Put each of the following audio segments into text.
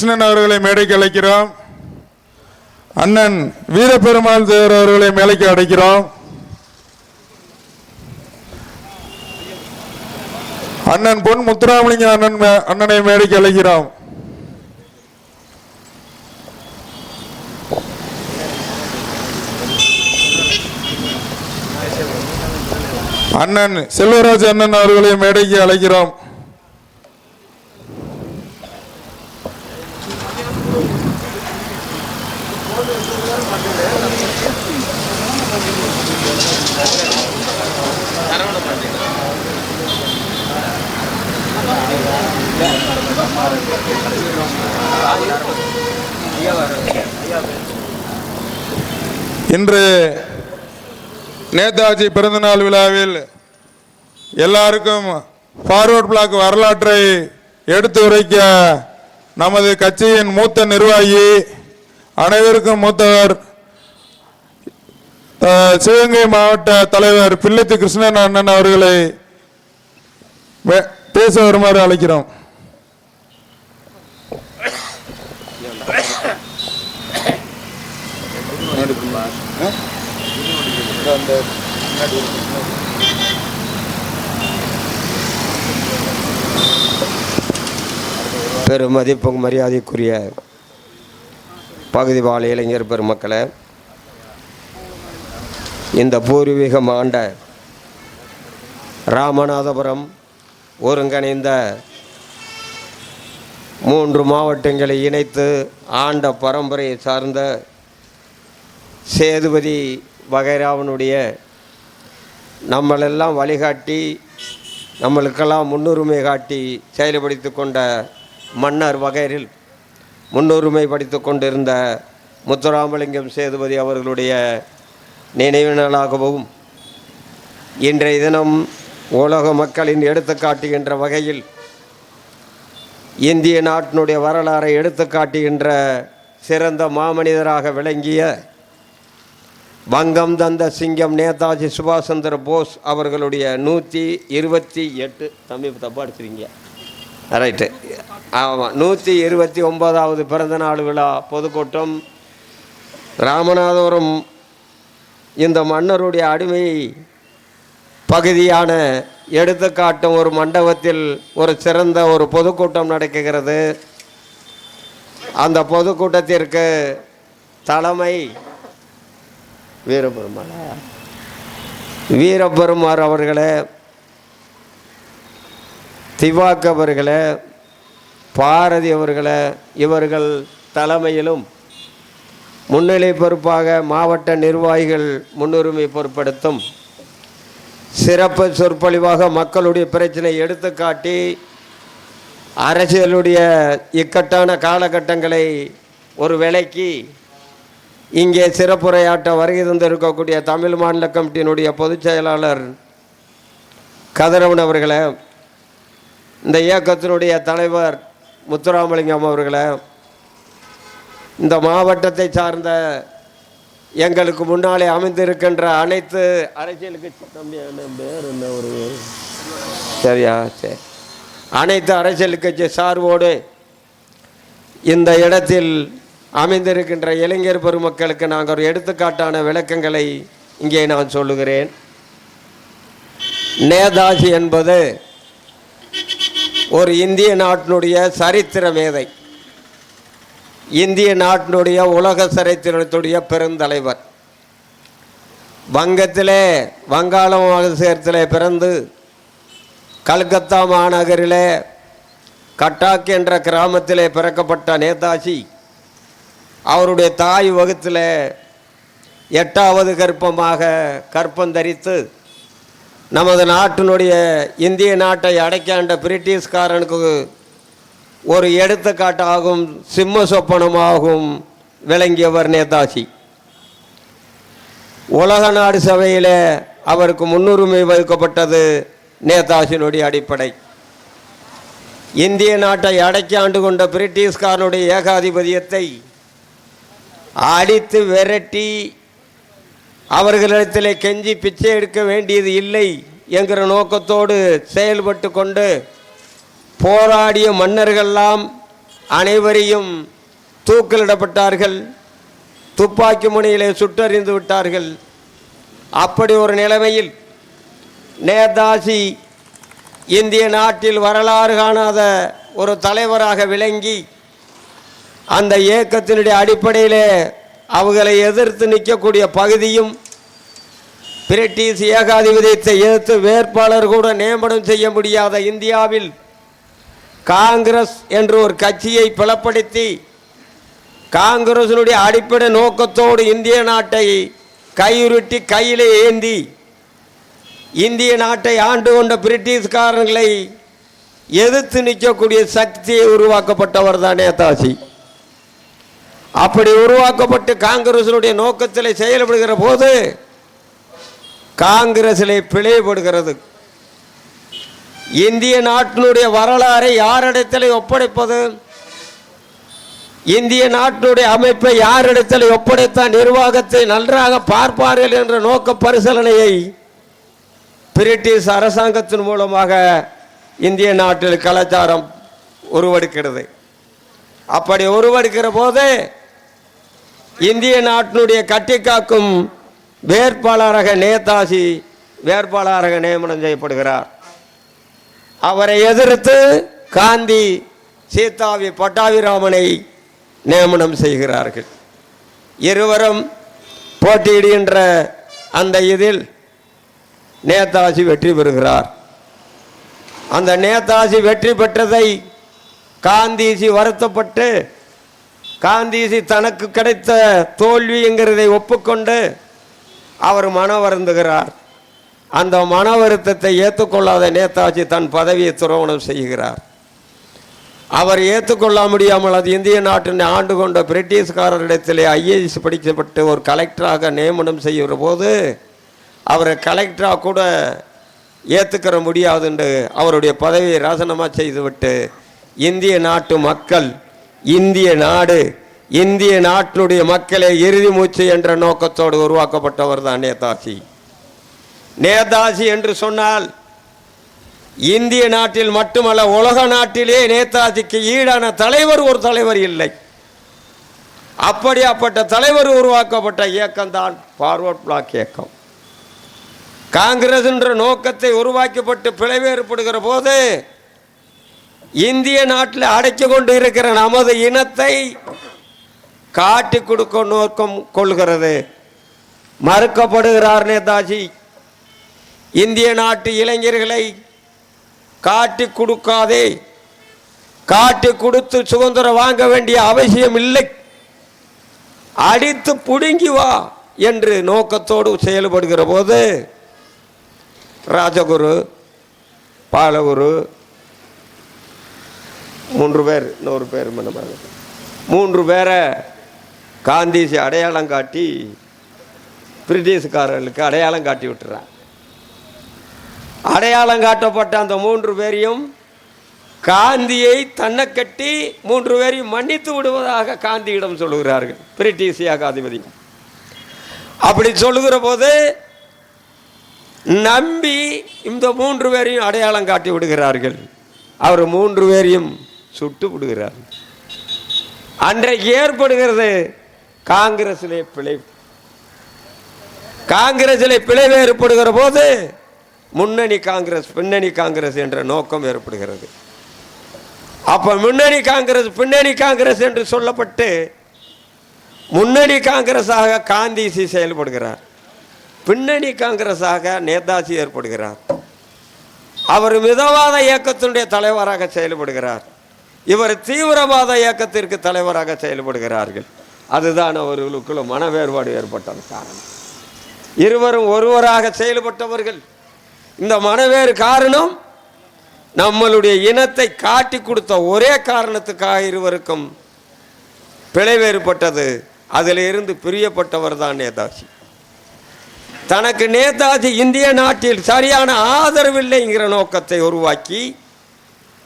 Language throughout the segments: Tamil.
கிருஷ்ணன் அவர்களை மேடைக்கு அழைக்கிறோம். அண்ணன் வீரபெருமாள் தேவர் அவர்களை மேடைக்கு அழைக்கிறோம். அண்ணன் பொன் முத்துராமலிங்க அண்ணனை மேடைக்கு அழைக்கிறோம். அண்ணன் செல்வராஜ் அண்ணன் அவர்களை மேடைக்கு அழைக்கிறோம். இன்று நேதாஜி பிறந்தநாள் விழாவில் எல்லாருக்கும் ஃபார்வர்ட் பிளாக் வரலாற்றை எடுத்து உரைக்க நமது கட்சியின் மூத்த நிர்வாகி, அனைவருக்கும் மூத்தவர், சிவகங்கை மாவட்ட தலைவர் பிள்ளைத்து கிருஷ்ணன் அண்ணன் அவர்களை பேச வருமாறு அழைக்கிறோம். பெருமதிப்பும் மரியாதைக்குரிய பகுதி வாழ் இளைஞர் பெருமக்களை, இந்த பூர்வீகம் ஆண்ட ராமநாதபுரம் ஒருங்கிணைந்த 3 மாவட்டங்களை இணைத்து ஆண்ட பரம்பரையை சார்ந்த சேதுபதி வகைராவனுடைய நம்மளெல்லாம் வழிகாட்டி, நம்மளுக்கெல்லாம் முன்னுரிமை காட்டி செயல்படுத்தி கொண்ட மன்னர் வகைரில் முன்னுரிமை படித்து கொண்டிருந்த முத்துராமலிங்கம் சேதுபதி அவர்களுடைய நினைவு நாளாகவும், இன்றைய தினம் உலக மக்களின் எடுத்துக்காட்டுகின்ற வகையில் இந்திய நாட்டினுடைய வரலாறை எடுத்துக்காட்டுகின்ற சிறந்த மாமனிதராக விளங்கிய வங்கம் தந்த சிங்கம் நேதாஜி சுபாஷ் சந்திர போஸ் அவர்களுடைய 128 தம்பி தப்பாக அடிச்சிருங்க ரைட்டு ஆமாம் 129வது பிறந்தநாள் விழா பொதுக்கூட்டம் ராமநாதபுரம் இந்த மன்னருடைய அடிமை பகுதியான எடுத்துக்காட்டும் ஒரு மண்டபத்தில் ஒரு சிறந்த ஒரு பொதுக்கூட்டம் நடக்குகிறது. அந்த பொதுக்கூட்டத்திற்கு தலைமை வீரபெருமாள் அவர்களே, திவாக் அவர்களே, பாரதி அவர்களே, இவர்கள் தலைமையிலும் முன்னிலை பொறுப்பாக மாவட்ட நிர்வாகிகள் முன்னுரிமை பொறுப்படுத்தும் சிறப்பு சொற்பொழிவாக மக்களுடைய பிரச்சனை எடுத்துக்காட்டி அரசியலுடைய இக்கட்டான காலகட்டங்களை ஒரு விலைக்கு இங்கே சிறப்புரையாற்ற வருகை தந்திருக்கக்கூடிய தமிழ் மாநில கமிட்டியினுடைய பொதுச் செயலாளர் கதிரவன் அவர்களே, இந்த இயக்கத்தினுடைய தலைவர் முத்துராமலிங்கம் அவர்களே, இந்த மாவட்டத்தை சார்ந்த எங்களுக்கு முன்னாலே அமைந்திருக்கின்ற அனைத்து அரசியல் கட்சி பேர் என்ன ஒரு சரியா சரி அனைத்து அரசியல் கட்சி சார்போடு இந்த இடத்தில் அமைந்திருக்கின்ற இளைஞர் பெருமக்களுக்கு நாங்கள் ஒரு எடுத்துக்காட்டான விளக்கங்களை இங்கே நான் சொல்லுகிறேன். நேதாஜி என்பது ஒரு இந்திய நாட்டினுடைய சரித்திர மேதை, இந்திய நாட்டினுடைய உலக சரித்திரத்துடைய பெருந்தலைவர். வங்கத்திலே வங்காள மாநிலத்திலே பிறந்து கல்கத்தா மாநகரிலே கட்டாக் என்ற கிராமத்திலே பிறக்கப்பட்ட நேதாஜி அவருடைய தாய் வகுத்தில் 8வது கர்ப்பமாக கற்பந்தரித்து நமது நாட்டினுடைய இந்திய நாட்டை அடைக்காண்ட பிரிட்டிஷ்காரனுக்கு ஒரு எடுத்துக்காட்டாகும் சிம்ம சொப்பனமாகவும் விளங்கியவர் நேதாஜி. உலக நாடு சபையில் அவருக்கு முன்னுரிமை வகுக்கப்பட்டது நேதாஜியினுடைய அடிப்படை. இந்திய நாட்டை அடக்கி ஆண்டு கொண்ட பிரிட்டிஷ்காரனுடைய ஏகாதிபத்தியத்தை அடித்து விரட்டி அவர்களிடத்தில் கெஞ்சி பிச்சை எடுக்க வேண்டியது இல்லை என்கிற நோக்கத்தோடு செயல்பட்டு கொண்டு போராடிய மன்னர்கள்லாம் அனைவரையும் தூக்கிலிடப்பட்டார்கள், துப்பாக்கி முனையிலே சுட்டறிந்து விட்டார்கள். அப்படி ஒரு நிலைமையில் நேதாஜி இந்திய நாட்டில் வரலாறு காணாத ஒரு தலைவராக விளங்கி அந்த இயக்கத்தினுடைய அடிப்படையிலே அவர்களை எதிர்த்து நிற்கக்கூடிய பகுதியும், பிரிட்டிஷ் ஏகாதிபதியத்தை எதிர்த்து வேட்பாளர் கூட நியமனம் செய்ய முடியாத இந்தியாவில் காங்கிரஸ் என்று ஒரு கட்சியை பலப்படுத்தி காங்கிரசினுடைய அடிப்படை நோக்கத்தோடு இந்திய நாட்டை கையுருட்டி கையிலே ஏந்தி இந்திய நாட்டை ஆண்டு கொண்ட பிரிட்டிஷ்காரர்களை எதிர்த்து நிற்கக்கூடிய சக்தியை உருவாக்கப்பட்டவர் தான் நேதாஜி. அப்படி உருவாக்கப்பட்டு காங்கிரசினுடைய நோக்கத்தில் செயல்படுகிற போது காங்கிரஸிலே பிழைபடுகிறது. இந்திய நாட்டினுடைய வரலாறை யாரிடத்தில் ஒப்படைப்பது, இந்திய நாட்டினுடைய அமைப்பை யாரிடத்தில் ஒப்படைத்த நிர்வாகத்தை நன்றாக பார்ப்பார்கள் என்ற நோக்க பரிசீலனையை பிரிட்டிஷ் அரசாங்கத்தின் மூலமாக இந்திய நாட்டில் கலாச்சாரம் உருவெடுக்கிறது. அப்படி உருவெடுக்கிற போது இந்திய நாட்டினுடைய கட்டி காக்கும் வேட்பாளராக நேதாஜி வேட்பாளராக நியமனம் செய்யப்படுகிறார். அவரை எதிர்த்து காந்தி சீதாவி பட்டாபிராமனை நியமனம் செய்கிறார்கள். இருவரும் போட்டியிடுகின்ற அந்த இதில் நேதாஜி வெற்றி பெறுகிறார். அந்த நேதாஜி வெற்றி பெற்றதை காந்திஜி வருத்தப்பட்டு, காந்திஜி தனக்கு கிடைத்த தோல்விங்கிறதை ஒப்புக்கொண்டு அவர் மன வருந்துகிறார். அந்த மன வருத்தத்தை ஏற்றுக்கொள்ளாத நேதாஜி தன் பதவியை துரோகணம் செய்கிறார். அவர் ஏற்றுக்கொள்ள முடியாமல் அது இந்திய நாட்டின் ஆண்டு கொண்ட பிரிட்டிஷ்காரரிடத்திலே ஐஏஎஸ் படிக்கப்பட்டு ஒரு கலெக்டராக நியமனம் செய்கிற போது அவரை கலெக்டராக கூட ஏற்றுக்கிற முடியாது என்று அவருடைய பதவியை ராசனமாக செய்துவிட்டு இந்திய நாட்டு மக்கள், இந்திய நாடு, இந்திய நாட்டினுடைய மக்களே இறுதி மூச்சு என்ற நோக்கத்தோடு உருவாக்கப்பட்டவர் தான் நேதாஜி. நேதாஜி என்று சொன்னால் இந்திய நாட்டில் மட்டுமல்ல, உலக நாட்டிலே நேதாஜிக்கு ஈடான தலைவர் ஒரு தலைவர் இல்லை. அப்படியாப்பட்ட தலைவர் உருவாக்கப்பட்ட இயக்கம்தான் ஃபார்வர்ட் பிளாக் இயக்கம். காங்கிரஸ் என்ற நோக்கத்தை உருவாக்கப்பட்டு பிளவேற்படுகிற போது இந்திய நாட்டில் அடைச்சு கொண்டு இருக்கிற நமது இனத்தை காட்டி கொடுக்க நோக்கம் கொள்கிறது. மறுக்கப்படுகிறார் நேதாஜி. இந்திய நாட்டு இளைஞர்களை காட்டி கொடுக்காதே, காட்டி கொடுத்து சுதந்திரம் வாங்க வேண்டிய அவசியம் இல்லை, அடித்து புடுங்கி வா என்று நோக்கத்தோடு செயல்படுகிற போது ராஜகுரு, பாலகுரு, 3 பேர், இன்னொரு பேர் மன்னமாக 3 பேரை காந்திஜி அடையாளம் காட்டி பிரிட்டிஷ்காரர்களுக்கு அடையாளம் காட்டி விட்டுறார். அடையாளம் காட்டப்பட்ட அந்த 3 பேரையும் காந்தியை தன்னை கட்டி 3 பேரையும் மன்னித்து விடுவதாக காந்தியிடம் சொல்லுகிறார்கள் பிரிட்டிஷ் ஏகாதிபதி. அப்படி சொல்லுகிற போது நம்பி இந்த 3 பேரையும் அடையாளம் காட்டி விடுகிறார்கள். அவர் 3 பேரையும் சுட்டு விடுகிறார். அன்றைக்கு ஏற்படுகிறது காங்கிரஸிலே பிளவு. காங்கிரஸிலே பிளவு ஏற்படுகிற போது முன்னணி காங்கிரஸ், பின்னணி காங்கிரஸ் என்ற நோக்கம் ஏற்படுகிறது. அப்ப முன்னணி காங்கிரஸ், பின்னணி காங்கிரஸ் என்று சொல்லப்பட்டு முன்னணி காங்கிரஸாக காந்திஜி செயல்படுகிறார், பின்னணி காங்கிரஸாக நேதாஜி ஏற்படுகிறார். அவர் மிதவாத இயக்கத்தினுடைய தலைவராக செயல்படுகிறார், இவர் தீவிரவாத இயக்கத்திற்கு தலைவராக செயல்படுகிறார்கள். அதுதான் அவர்களுக்குள்ள மன வேறுபாடு ஏற்பட்டது காரணம். இருவரும் ஒருவராக செயல்பட்டவர்கள். இந்த மனவேறு காரணம் நம்மளுடைய இனத்தை காட்டி கொடுத்த ஒரே காரணத்துக்காக இருவருக்கும் பிளவு ஏற்பட்டது. அதில் இருந்து பிரியப்பட்டவர் தான் நேதாஜி. தனக்கு நேதாஜி இந்திய நாட்டில் சரியான ஆதரவில்லைங்கிற நோக்கத்தை உருவாக்கி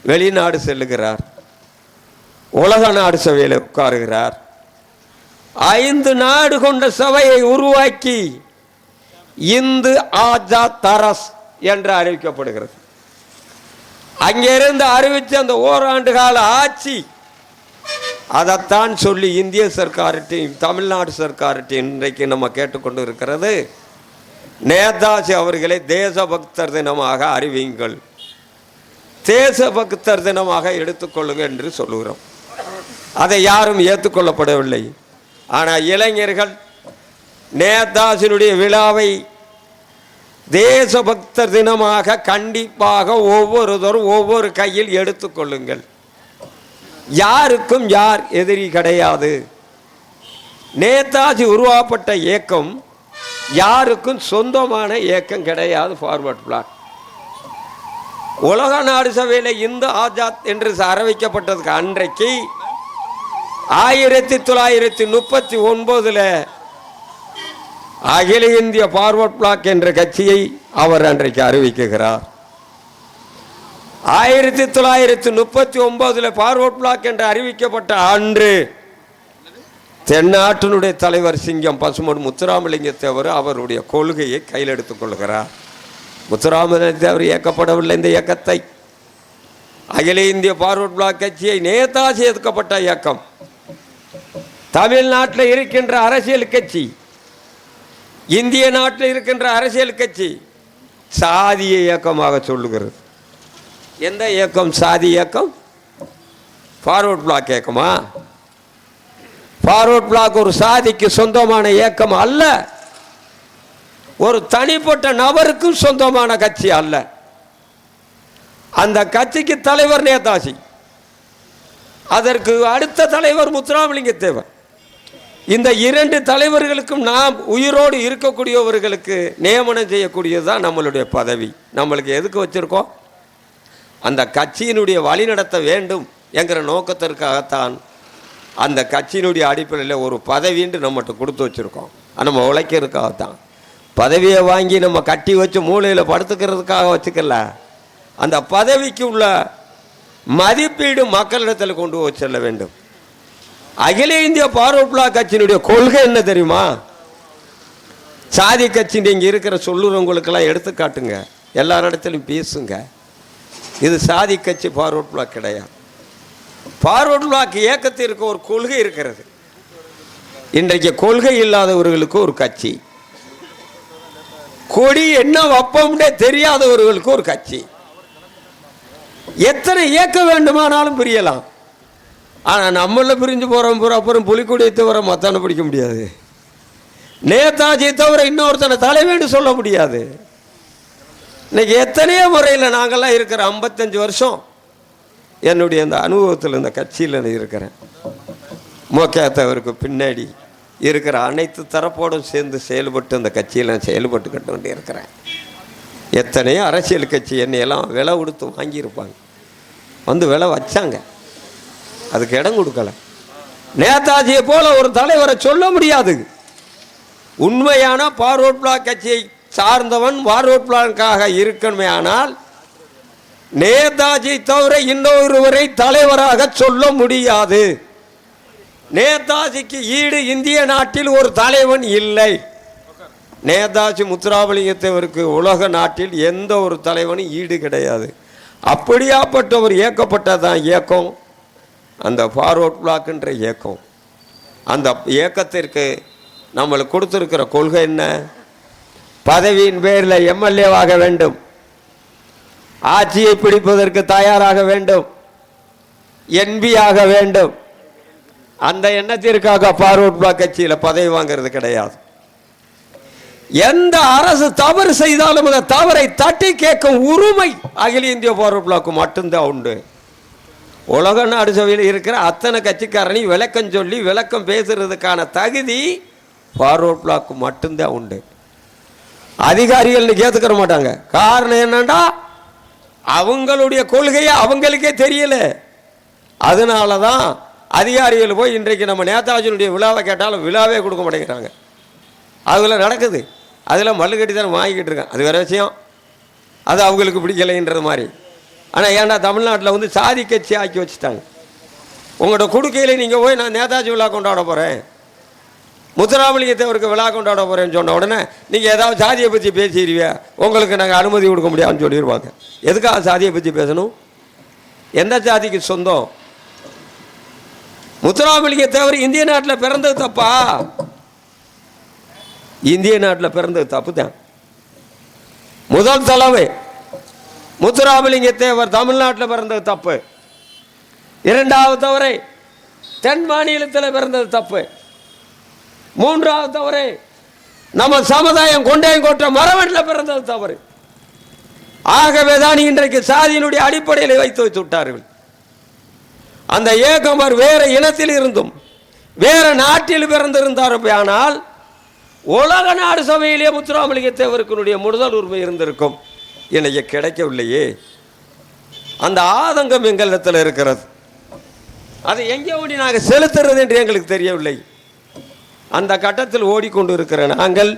வெளிநாடு செல்லுகிறார், உலக நாடு சபையில் உட்காருகிறார். 5 நாடு கொண்ட சபையை உருவாக்கி இந்து ஆஜாத் தரஸ் என்று அறிவிக்கப்படுகிறது. அங்கிருந்து அறிவித்து அந்த ஓராண்டு கால ஆட்சி அதைத்தான் சொல்லி இந்திய சர்க்கார்ட்டையும் தமிழ்நாடு சர்க்கார்ட்டையும் இன்றைக்கு நம்ம கேட்டுக்கொண்டு இருக்கிறது. நேதாஜி அவர்களை தேசபக்தர் தினமாக அறிவியுங்கள், தேசபக்தர் தினமாக எடுத்துக்கொள்ளுங்கள் என்று சொல்லுகிறோம். அதை யாரும் ஏற்றுக்கொள்ளப்படவில்லை. ஆனால் இளைஞர்கள் நேதாஜியினுடைய விழாவை தேசபக்தர் தினமாக கண்டிப்பாக ஒவ்வொருத்தரும் ஒவ்வொரு கையில் எடுத்துக்கொள்ளுங்கள். யாருக்கும் யார் எதிரி கிடையாது. நேதாஜி உருவாக்கப்பட்ட இயக்கம் யாருக்கும் சொந்தமான இயக்கம் கிடையாது. ஃபார்வர்ட் பிளாக் உலக நாடு சபையில் இந்து ஆஜாத் என்று அறிவிக்கப்பட்டதுக்கு அன்றைக்கு 1939 அகில இந்திய ஃபார்வர்ட் பிளாக் என்ற கட்சியை அவர் அன்றைக்கு அறிவிக்கிறார். 1939 ஃபார்வர்ட் பிளாக் என்று அறிவிக்கப்பட்ட அன்று தென்னாட்டினுடைய தலைவர் சிங்கம் பசுமன் முத்துராமலிங்க தேவர் அவருடைய கொள்கையை கையில் எடுத்துக் கொள்கிறார். முத்துராமலிங்க தேவர் இயக்கப்படவில்லை. இந்த இயக்கத்தை அகில இந்திய ஃபார்வர்ட் பிளாக் கட்சியை நேதாஜி எதிர்க்கப்பட்ட இயக்கம். தமிழ்நாட்டில் இருக்கின்ற அரசியல் கட்சி, இந்திய நாட்டில் இருக்கின்ற அரசியல் கட்சி சாதிய இயக்கமாக சொல்லுகிறது. எந்த இயக்கம்? சாதி இயக்கம். ஃபார்வர்ட் பிளாக் இயக்கமா? ஃபார்வர்ட் பிளாக் ஒரு சாதிக்கு சொந்தமான இயக்கம் அல்ல, ஒரு தனிப்பட்ட நபருக்கும் சொந்தமான கட்சி அல்ல. அந்த கட்சிக்கு தலைவர் நேதாஜி, அதற்கு அடுத்த தலைவர் முத்துராமலிங்க தேவர். இந்த இரண்டு தலைவர்களுக்கும் நாம் உயிரோடு இருக்கக்கூடியவர்களுக்கு நியமனம் செய்யக்கூடியதுதான் நம்மளுடைய பதவி. நம்மளுக்கு எதுக்கு வச்சிருக்கோம்? அந்த கட்சியினுடைய வழி நடத்த வேண்டும் என்கிற நோக்கத்திற்காகத்தான் அந்த கட்சியினுடைய அடிப்படையில் ஒரு பதவின்னு நம்மகிட்ட கொடுத்து வச்சுருக்கோம். நம்ம உழைக்கிறதுக்காகத்தான். பதவியை வாங்கி நம்ம கட்டி வச்சு மூளையில் படுத்துக்கிறதுக்காக வச்சுக்கல. அந்த பதவிக்கு உள்ள மதிப்பீடு மக்களிடத்தில் கொண்டு போய் செல்ல வேண்டும். அகில இந்திய ஃபார்வர்ட் பிளாக் கட்சியினுடைய கொள்கை என்ன தெரியுமா? சாதி கட்சி இங்கே இருக்கிற சொல்லுறவங்களுக்கெல்லாம் எடுத்து காட்டுங்க, எல்லாரிடத்திலும் பேசுங்க. இது சாதி கட்சி ஃபார்வர்ட் பிளாக் கிடையாது. ஃபார்வர்ட் பிளாக் இயக்கத்திற்கு ஒரு கொள்கை இருக்கிறது. இன்றைக்கு கொள்கை இல்லாதவர்களுக்கு ஒரு கட்சி, கொடி என்ன வப்பம்னே தெரியாதவர்களுக்கு ஒரு கட்சி. எத்தனை இயக்க வேண்டுமானாலும் பிரியலாம். ஆனால் நம்மள பிரிஞ்சு போகிறோம் அப்புறம் புலிக்கொடியை தவிர மத்தான பிடிக்க முடியாது. நேதாஜியை தவிர இன்னொருத்தனை தலைவேண்டு சொல்ல முடியாது. இன்னைக்கு எத்தனையோ முறையில் நாங்கள்லாம் இருக்கிற 55 வருஷம் என்னுடைய இந்த அனுபவத்தில் இந்த கட்சியில் நான் இருக்கிறேன். மோகேத்தவருக்கு பின்னாடி இருக்கிற அனைத்து தரப்போடும் சேர்ந்து செயல்பட்டு அந்த கட்சியில் நான் செயல்பட்டுக்கிட்டு கொண்டு இருக்கிறேன். எத்தனையோ அரசியல் கட்சி என்னையெல்லாம் விலை கொடுத்து வாங்கியிருப்பாங்க, வந்து விலை வச்சாங்க, அதுக்கு இடம் கொடுக்கல. நேதாஜியை போல ஒரு தலைவரை சொல்ல முடியாது. உண்மையான ஃபார்வர்ட் பிளாக் கட்சியை சார்ந்தவன் ஃபார்வர்ட் பிளாக்காக இருக்கணுமே. ஆனால் நேதாஜி தவிர இன்னொருவரை தலைவராக சொல்ல முடியாது. நேதாஜிக்கு ஈடு இந்திய நாட்டில் ஒரு தலைவன் இல்லை. நேதாஜி முத்துராமலிங்கத்தேவருக்கு உலக நாட்டில் எந்த ஒரு தலைவனும் ஈடு கிடையாது. அப்படியாப்பட்டவர் இயக்கப்பட்டதான் இயக்கம் அந்த ஃபார்வர்ட் பிளாக்ன்ற இயக்கம். அந்த இயக்கத்திற்கு நம்மளுக்கு கொடுத்துருக்கிற கொள்கை என்ன? பதவியின் பேரில் எம்எல்ஏவாக வேண்டும், ஆட்சியை பிடிப்பதற்கு தயாராக வேண்டும், என்பி ஆக வேண்டும். அந்த எண்ணத்திற்காக ஃபார்வர்ட் பிளாக் கட்சியில் பதவி வாங்கிறது கிடையாது. எந்த அரசு தவறு செய்தாலும் அந்த தவறை தட்டி கேட்கும் உரிமை அகில இந்திய ஃபார்வர்ட் பிளாக் மட்டும்தான் உண்டு. உலக நாடு சபையில் இருக்கிற அத்தனை கட்சிக்காரனை விளக்கம் சொல்லி விளக்கம் பேசுறதுக்கான தகுதி ஃபார்வர்ட் பிளாக் மட்டும்தான் உண்டு. அதிகாரிகள் ஏற்றுக்கிற மாட்டாங்க. காரணம் என்னன்னா அவங்களுடைய கொள்கையை அவங்களுக்கே தெரியல. அதனால தான் அதிகாரிகள் போய் இன்றைக்கு நம்ம நேதாஜியினுடைய விழாவை கேட்டாலும் விழாவே கொடுக்க மாட்டேங்கிறாங்க. அதில் நடக்குது, அதில் மல்லுக்கட்டி தான் வாங்கிக்கிட்டு இருக்கேன். அது வேறு விஷயம், அது அவங்களுக்கு பிடிக்கலைன்றது மாதிரி. ஆனால் ஏன்டா தமிழ்நாட்டில் வந்து சாதி கட்சி ஆக்கி வச்சுட்டாங்க. உங்களோட கொடுக்கையில் நீங்கள் போய் நான் நேதாஜி விழா கொண்டாட போகிறேன், முத்துராமலிங்கத்தேவருக்கு விழா கொண்டாட போகிறேன்னு சொன்ன உடனே நீங்கள் ஏதாவது சாதியை பற்றி பேசிடுவீங்க, உங்களுக்கு நாங்கள் அனுமதி கொடுக்க முடியாதுன்னு சொல்லிடுவாங்க. எதுக்காக சாதியை பற்றி பேசணும்? எந்த சாதிக்கு சொந்தம்? முத்துராமலிங்க தேவர் இந்திய நாட்டில் பிறந்தது தப்பா? இந்திய நாட்டில் பிறந்தது தப்பு தான். முதல் தலைமை முத்துராமலிங்க தேவர் தமிழ்நாட்டில் பிறந்தது தப்பு. இரண்டாவது தவறை தென் மாநிலத்தில் பிறந்தது தப்பு. மூன்றாவது தவறை நம்ம சமுதாயம் கொண்டையங்கோட்ட மரவண்டில் பிறந்தது தவறு. ஆகவேதான் இன்றைக்கு சாதியினுடைய அடிப்படையில் வைத்து விட்டார்கள். அந்த ஏகமர் வேற இனத்தில் இருந்தும் வேற நாட்டில் பிறந்திருந்தார். ஆனால் உலக நாடு சபையிலே முத்துராமலிங்க தேவருக்குடைய முதல் உரிமை இருந்திருக்கும். எனக்கு கிடைக்கவில்லையே. அந்த ஆதங்கம் எங்களிடத்தில் இருக்கிறது. அதை எங்கே ஓடி நாங்கள் செலுத்துறது என்று எங்களுக்கு தெரியவில்லை. அந்த கட்டத்தில் ஓடிக்கொண்டு இருக்கிற நாங்கள்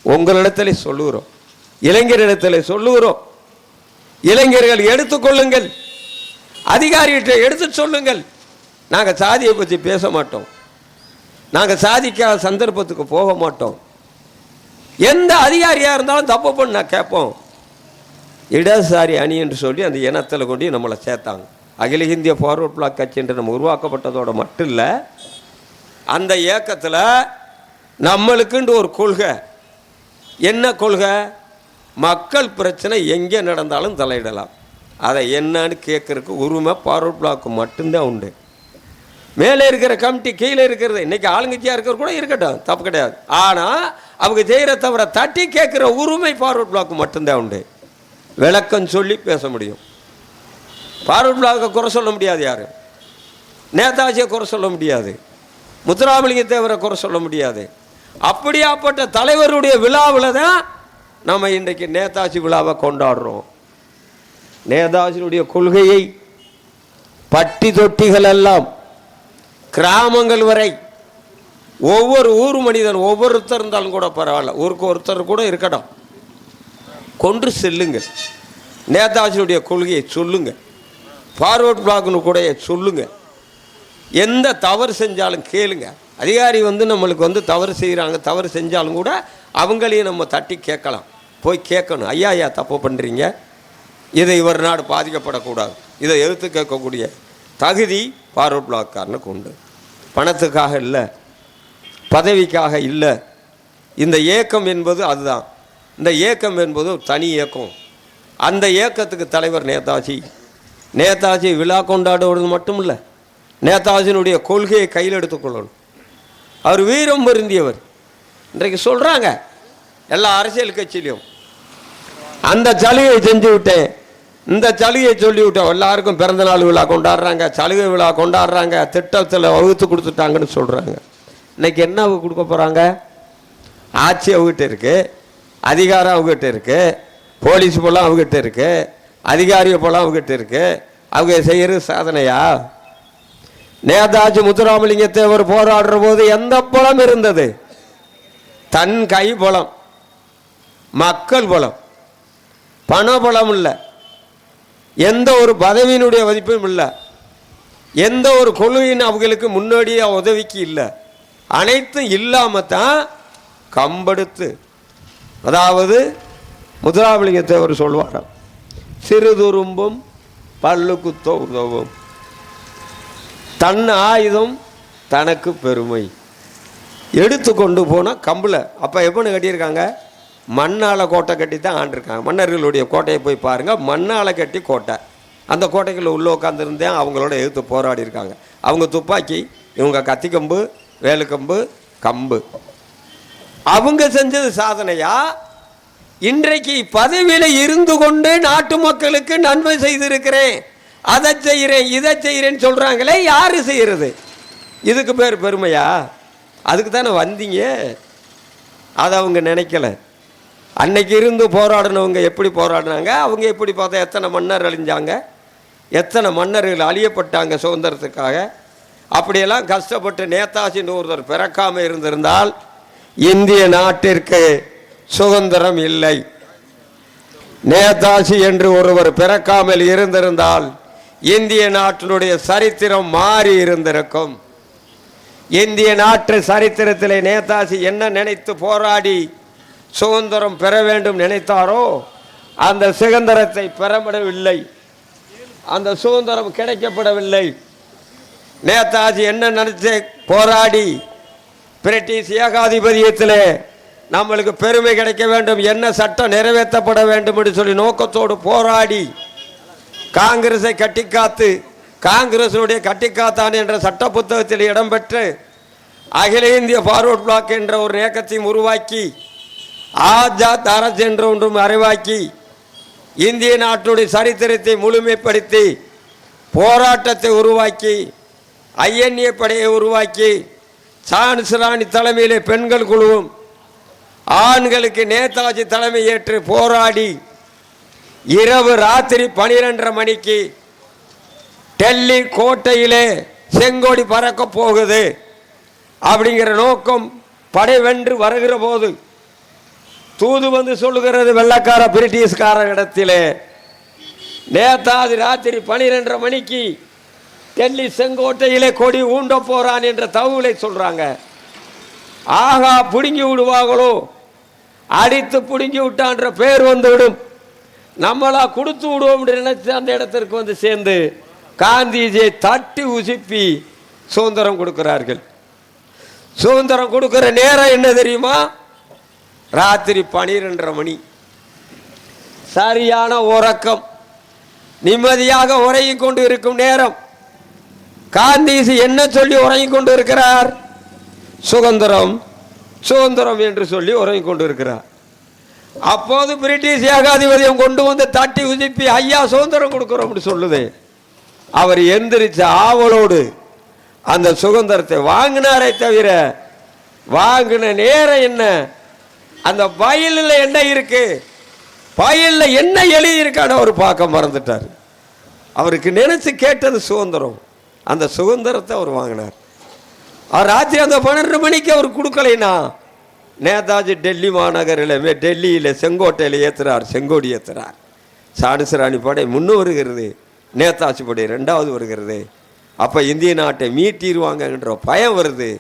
உங்களிடத்திலே சொல்லுகிறோம், இளைஞரிடத்தில் சொல்லுகிறோம். இளைஞர்கள் எடுத்துக்கொள்ளுங்கள், அதிகாரிகிட்ட எடுத்து சொல்லுங்கள். நாங்கள் சாதியை பற்றி பேச மாட்டோம், நாங்கள் சாதிக்காத சந்தர்ப்பத்துக்கு போக மாட்டோம். எந்த அதிகாரியாக இருந்தாலும் தப்பு பண்ண கேட்போம். இடதுசாரி அணி என்று சொல்லி அந்த இனத்தில் கொண்டு நம்மளை சேர்த்தாங்க. அகில இந்திய ஃபார்வர்ட் பிளாக் கட்சி என்று நம்ம உருவாக்கப்பட்டதோடு மட்டும் இல்லை, அந்த இயக்கத்தில் நம்மளுக்குண்டு ஒரு கொள்கை. என்ன கொள்கை? மக்கள் பிரச்சனை எங்கே நடந்தாலும் தலையிடலாம். அதை என்னன்னு கேட்கறதுக்கு உரிமை ஃபார்வர்ட் பிளாக்கு மட்டும்தான் உண்டு. மேலே இருக்கிற கமிட்டி கீழே இருக்கிறது இன்றைக்கி ஆளுங்கட்சியாக இருக்கிற கூட இருக்கட்டும், தப்பு கிடையாது. ஆனால் அவங்க செய்கிற தவிர தட்டி கேட்குற உரிமை ஃபார்வர்ட் பிளாக்கு மட்டும்தான் உண்டு. விளக்கம் சொல்லி பேச முடியும். ஃபார்வர்ட் பிளாக்கை குறை சொல்ல முடியாது, யார் நேதாஜியை குறை சொல்ல முடியாது, முத்துராமலிங்க தேவரை குறை சொல்ல முடியாது. அப்படியாப்பட்ட தலைவருடைய விழாவில் தான் நம்ம இன்றைக்கு நேதாஜி விழாவை கொண்டாடுறோம். நேதாஜியுடைய கொள்கையை பட்டி தொட்டிகள் எல்லாம் கிராமங்கள் வரை ஒவ்வொரு ஊர் மனிதன் ஒவ்வொருத்தர் இருந்தாலும் கூட பரவாயில்ல, ஊருக்கு ஒருத்தர் கூட இருக்கட்டும், கொன்று செல்லுங்கள். நேதாஜியுடைய கொள்கையை சொல்லுங்க, ஃபார்வர்ட் பிளாக்னு கூட சொல்லுங்க. எந்த தவறு செஞ்சாலும் கேளுங்க. அதிகாரி நம்மளுக்கு தவறு செய்கிறாங்க, தவறு செஞ்சாலும் கூட அவங்களையும் நம்ம தட்டி கேட்கலாம், போய் கேட்கணும். ஐயா ஐயா தப்பு பண்ணுறீங்க, இதை இவர் நாடு பாதிக்கப்படக்கூடாது, இதை எதிர்த்து கேட்கக்கூடிய தகுதி ஃபார்வர்ட் பிளாக்காரனுக்கு உண்டு. பணத்துக்காக இல்லை, பதவிக்காக இல்லை. இந்த இயக்கம் என்பது அதுதான். இந்த இயக்கம் என்பது தனி இயக்கம். அந்த இயக்கத்துக்கு தலைவர் நேதாஜி. நேதாஜி விழா கொண்டாடுவது மட்டும் இல்லை, நேதாஜியினுடைய கொள்கையை கையில் எடுத்துக்கொள்ளணும். அவர் வீரம் பொருந்தியவர். இன்றைக்கு சொல்கிறாங்க எல்லா அரசியல் கட்சியிலையும், அந்த சலுகை செஞ்சு விட்டேன், இந்த சலுகையை சொல்லிவிட்டோம், எல்லாருக்கும் பிறந்தநாள் விழா கொண்டாடுறாங்க, சலுகை விழா கொண்டாடுறாங்க, திட்டத்தில் வகுத்து கொடுத்துட்டாங்கன்னு சொல்கிறாங்க. இன்றைக்கி என்ன அவங்க கொடுக்க போகிறாங்க? ஆட்சி அவங்ககிட்ட இருக்குது, அதிகாரம் அவங்ககிட்ட இருக்குது, போலீஸ் போலாம் அவங்ககிட்ட இருக்குது, அதிகாரிய போலாம் அவங்ககிட்ட இருக்குது. அவங்க செய்கிறது சாதனையா? நேதாஜி முத்துராமலிங்க தேவர் போராடுற போது எந்த பலம் இருந்தது? தன் கை பலம், மக்கள் பலம், பண பலம் இல்லை, எந்த ஒரு பதவியினுடைய மதிப்பும் இல்லை, எந்த ஒரு கொள்கையின் அவங்களுக்கு முன்னாடியே உதவிக்கு இல்லை. அனைத்தும் இல்லாமல் தான் கம்பெடுத்து, அதாவது முத்துராமலிங்க தேவர் சொல்வாராம், சிறுதுரும்பும் பல்லுக்குத்தோ உதவும், தன் ஆயுதம் தனக்கு பெருமை. எடுத்து கொண்டு போனால் கம்பில். அப்போ எப்போன்னு கட்டியிருக்காங்க? மண்ணால் கோட்டை கட்டி தான் ஆண்டிருக்காங்க. மன்னர்களுடைய கோட்டையை போய் பாருங்கள், மண்ணால் கட்டி கோட்டை. அந்த கோட்டைக்குள்ளே உள்ளே உட்காந்துருந்தேன் அவங்களோட எதிர்த்து போராடி இருக்காங்க. அவங்க துப்பாக்கி, இவங்க கத்திக்கம்பு, வேலுக்கம்பு, கம்பு. அவங்க செஞ்சது சாதனையா? இன்றைக்கு பதவியில் இருந்து கொண்டு நாட்டு மக்களுக்கு நன்மை செய்திருக்கிறேன், அதை செய்கிறேன், இதை செய்கிறேன்னு சொல்கிறாங்களே, யார் செய்கிறது? இதுக்கு பேர் பெருமையா? அதுக்கு தானே வந்தீங்க. அதை அவங்க நினைக்கல. அன்னைக்கு இருந்து போராடினவங்க எப்படி போராடினாங்க, அவங்க எப்படி பார்த்தா எத்தனை மன்னர் அழிஞ்சாங்க, எத்தனை மன்னர்கள் அழியப்பட்டாங்க சுதந்திரத்துக்காக. அப்படியெல்லாம் கஷ்டப்பட்டு நேதாஜின்னு ஒருத்தர் பிறக்காமல் இருந்திருந்தால் இந்திய நாட்டிற்கு சுதந்திரம் இல்லை. நேதாஜி என்று ஒருவர் பிறக்காமல் இருந்திருந்தால் இந்திய நாட்டினுடைய சரித்திரம் மாறி இருந்திருக்கும். இந்திய நாட்டு சரித்திரத்திலே நேதாஜி என்ன நினைத்து போராடி சுதந்திரம் பெற வேண்டும் நினைத்தாரோ அந்த சுதந்திரத்தை பெறப்படவில்லை, அந்த சுதந்திரம் கிடைக்கப்படவில்லை. நேதாஜி என்ன நினைச்சு போராடி பிரிட்டிஷ் ஏகாதிபத்தியத்தில் நம்மளுக்கு பெருமை கிடைக்க வேண்டும், என்ன சட்டம் நிறைவேற்றப்பட வேண்டும் என்று சொல்லி நோக்கத்தோடு போராடி காங்கிரஸை கட்டிக்காத்து, காங்கிரசுடைய கட்டிக்காத்தான் என்ற சட்ட புத்தகத்தில் இடம்பெற்று அகில இந்திய ஃபார்வர்ட் பிளாக் என்ற ஒரு இயக்கத்தையும் உருவாக்கி ஆஜாத் அரசு என்ற ஒன்றும் அறிவாக்கி இந்திய நாட்டுடைய சரித்திரத்தை முழுமைப்படுத்தி போராட்டத்தை உருவாக்கி ஐஎன்ஏ படையை உருவாக்கி சான்ஸ் ராணி தலைமையிலே பெண்கள் குழுவும் ஆண்களுக்கு நேதாஜி தலைமை ஏற்று போராடி இரவு ராத்திரி 12:30 மணிக்கு டெல்லி கோட்டையிலே செங்கோடி பறக்க போகுது அப்படிங்கிற நோக்கம் படை வென்று வருகிற போது தூது வந்து சொல்லுகிறது வெள்ளக்கார பிரிட்டிஷ்கார இடத்திலே நேதாஜி ராத்திரி 12:30 மணிக்கு டெல்லி செங்கோட்டையிலே கொடி ஊண்ட போறான் என்ற தகவலை சொல்றாங்க. ஆகா, பிடுங்கி விடுவாங்களோ, அடித்து பிடுங்கி விட்டான்ற பேர் வந்துவிடும், நம்மளா கொடுத்து விடுவோம் நினைச்சு அந்த இடத்திற்கு வந்து சேர்ந்து காந்திஜியை தட்டி உசுப்பி சுதந்திரம் கொடுக்கிறார்கள். சுதந்திரம் கொடுக்கிற நேரம் என்ன தெரியுமா? ராத்திரி 12:30 மணி. சரியான உறக்கம், நிம்மதியாக உறங்கிக் கொண்டு இருக்கும் நேரம். காந்திஜி என்ன சொல்லி உறங்கிக் கொண்டு இருக்கிறார்? சுதந்திரம் சுதந்திரம் என்று சொல்லி உறங்கிக் கொண்டு இருக்கிறார். அப்போது பிரிட்டிஷ் ஏகாதிபதியம் கொண்டு வந்து தட்டி உதிப்பி ஐயா சுதந்திரம் கொடுக்கிறோம் சொல்லுது. அவர் எந்திரிச்ச ஆவலோடு அந்த சுதந்திரத்தை வாங்கினாரே தவிர வாங்கின நேரம் என்ன, அந்த பையில என்ன இருக்கு, பையில என்ன எழுதி இருக்கான்னு அவர் பார்க்க மறந்துட்டார். அவருக்கு நினைச்சு கேட்டது சுதந்திரம், அந்த சுதந்திரத்தை அவர் வாங்கினார். அவர் ராத்திரி அந்த 12 மணிக்கு அவர் கொடுக்கலைன்னா நேதாஜி டெல்லி மாநகரில் டெல்லியில் செங்கோட்டையில் ஏற்றுறார், செங்கோடி ஏற்றுறார். சான்ஸ் ராணி படை முன்னு வருகிறது, நேதாஜி படை 2வது வருகிறது. அப்போ இந்திய நாட்டை மீட்டிடுவாங்கன்ற பயம் வருது.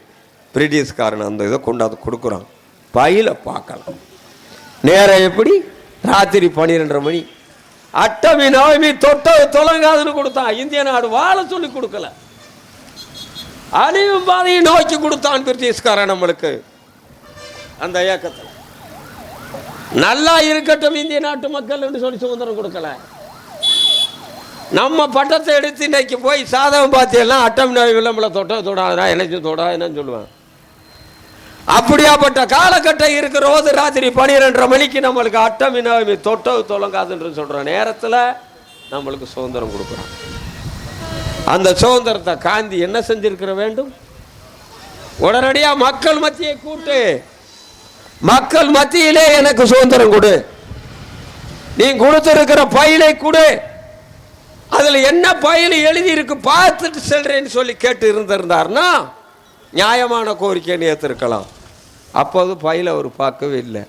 பிரிட்டிஷ்காரன் அந்த இதை கொண்டாந்து கொடுக்குறான். பையில பார்க்கலாம் நேரம் எப்படி, ராத்திரி 12:30 மணி. அட்டமி நவமி தொட்ட தொலங்காதுன்னு கொடுத்தான். இந்திய நாடு வாழ சொல்லி கொடுக்கல, அழிவும் பாதையை நோக்கி கொடுத்தான் பிரிட்டிஷ்காரன் நம்மளுக்கு. அந்த இயக்கத்தில் நல்லா இருக்கட்டும் இந்திய நாட்டு மக்கள் என்று சொல்லி சுதந்திரம் கொடுக்கல. நம்ம பட்டத்தை எடுத்து இன்னைக்கு போய் சாதகம் பார்த்தீங்கன்னா அட்டம் விளம்பர தொட்ட தொடாதா எனக்கு தொடா என்னன்னு சொல்லுவேன். அப்படியாப்பட்ட காலகட்டம் இருக்கிற போது ராத்திரி 12:30 மணிக்கு நம்மளுக்கு அட்டமி நவமி தொட்ட தொலங்காதுன்னு சொல்ற நேரத்தில் நம்மளுக்கு சுதந்திரம் கொடுக்குறோம். அந்த சுதந்திரத்தை காந்தி என்ன செஞ்சிருக்கிற வேண்டும்? உடனடியாக மக்கள் மத்தியை கூட்டு, மக்கள் மத்தியிலே எனக்கு சுதந்திரம் கொடு, நீ கொடுத்திருக்கிற பையிலை கொடு, அதுல என்ன பையில எழுதி இருக்கு பார்த்துட்டு செல்றேன்னு சொல்லி கேட்டு இருந்திருந்தார்னா நியாயமான கோரிக்கைன்னு ஏற்றிருக்கலாம். அப்போது பையில அவர் பார்க்கவே இல்லை.